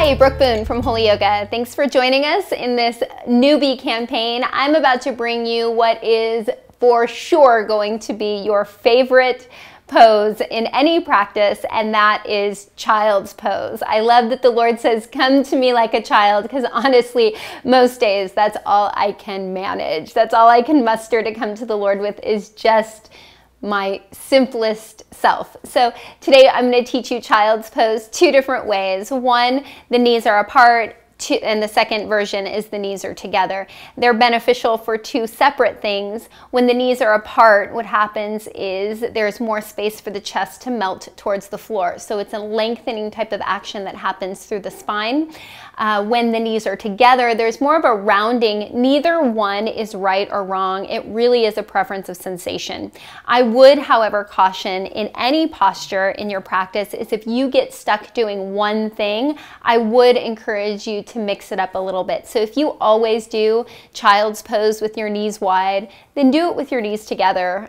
Hi, Brooke Boone from Holy Yoga. Thanks for joining us in this newbie campaign. I'm about to bring you what is for sure going to be your favorite pose in any practice, and that is child's pose. I love that the Lord says, come to me like a child, because honestly, most days that's all I can manage. That's all I can muster to come to the Lord with is just my simplest self. So today I'm going to teach you child's pose two different ways. One, the knees are apart, and the second version is the knees are together. They're beneficial for two separate things. When the knees are apart, what happens is there's more space for the chest to melt towards the floor. So it's a lengthening type of action that happens through the spine. When the knees are together, there's more of a rounding. Neither one is right or wrong. It really is a preference of sensation. I would, however, caution in any posture in your practice is if you get stuck doing one thing, I would encourage you to mix it up a little bit. So if you always do child's pose with your knees wide, then do it with your knees together.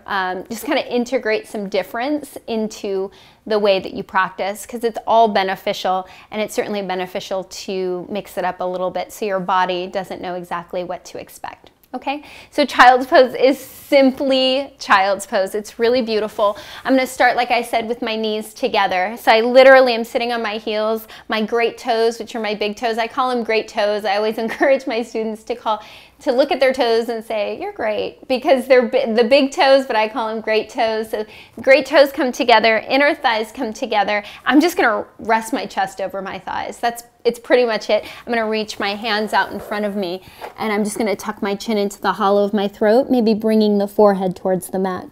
Just kind of integrate some difference into the way that you practice, because it's all beneficial, and it's certainly beneficial to mix it up a little bit so your body doesn't know exactly what to expect. Okay, so child's pose is simply child's pose. It's really beautiful. I'm going to start, like I said, with my knees together. So I literally am sitting on my heels, my great toes, which are my big toes. I call them great toes. I always encourage my students to look at their toes and say, you're great, because they're the big toes, but I call them great toes. So great toes come together, inner thighs come together. I'm just going to rest my chest over my thighs. It's pretty much it. I'm going to reach my hands out in front of me, and I'm just going to tuck my chin into the hollow of my throat, maybe bringing the forehead towards the mat.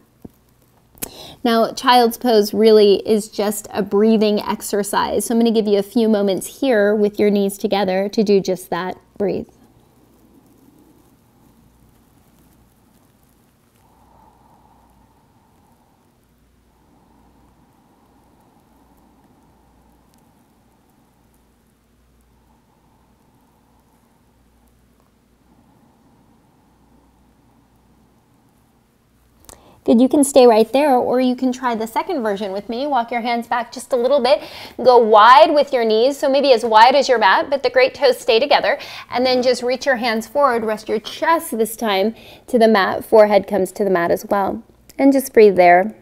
Now, child's pose really is just a breathing exercise. So I'm going to give you a few moments here with your knees together to do just that. Breathe. Good, you can stay right there, or you can try the second version with me. Walk your hands back just a little bit. Go wide with your knees, so maybe as wide as your mat, but the great toes stay together. And then just reach your hands forward, rest your chest this time to the mat. Forehead comes to the mat as well. And just breathe there.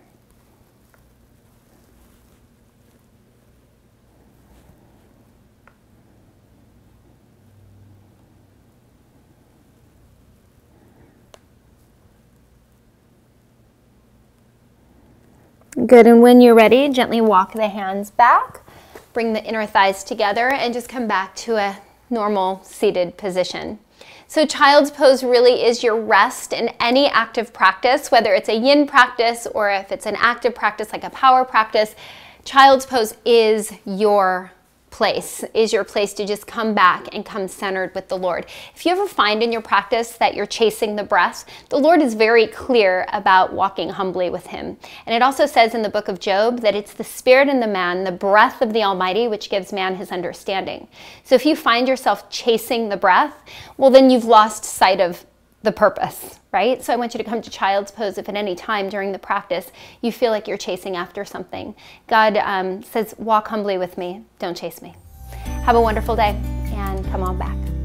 Good, and when you're ready, gently walk the hands back, bring the inner thighs together, and just come back to a normal seated position. So child's pose really is your rest in any active practice, whether it's a yin practice or if it's an active practice like a power practice. Child's pose is your place to just come back and come centered with the Lord. If you ever find in your practice that you're chasing the breath, the Lord is very clear about walking humbly with him. And it also says in the book of Job that it's the spirit in the man, the breath of the Almighty, which gives man his understanding. So if you find yourself chasing the breath, well, then you've lost sight of the purpose, right? So I want you to come to child's pose if at any time during the practice you feel like you're chasing after something. God says, walk humbly with me, don't chase me. Have a wonderful day, and come on back.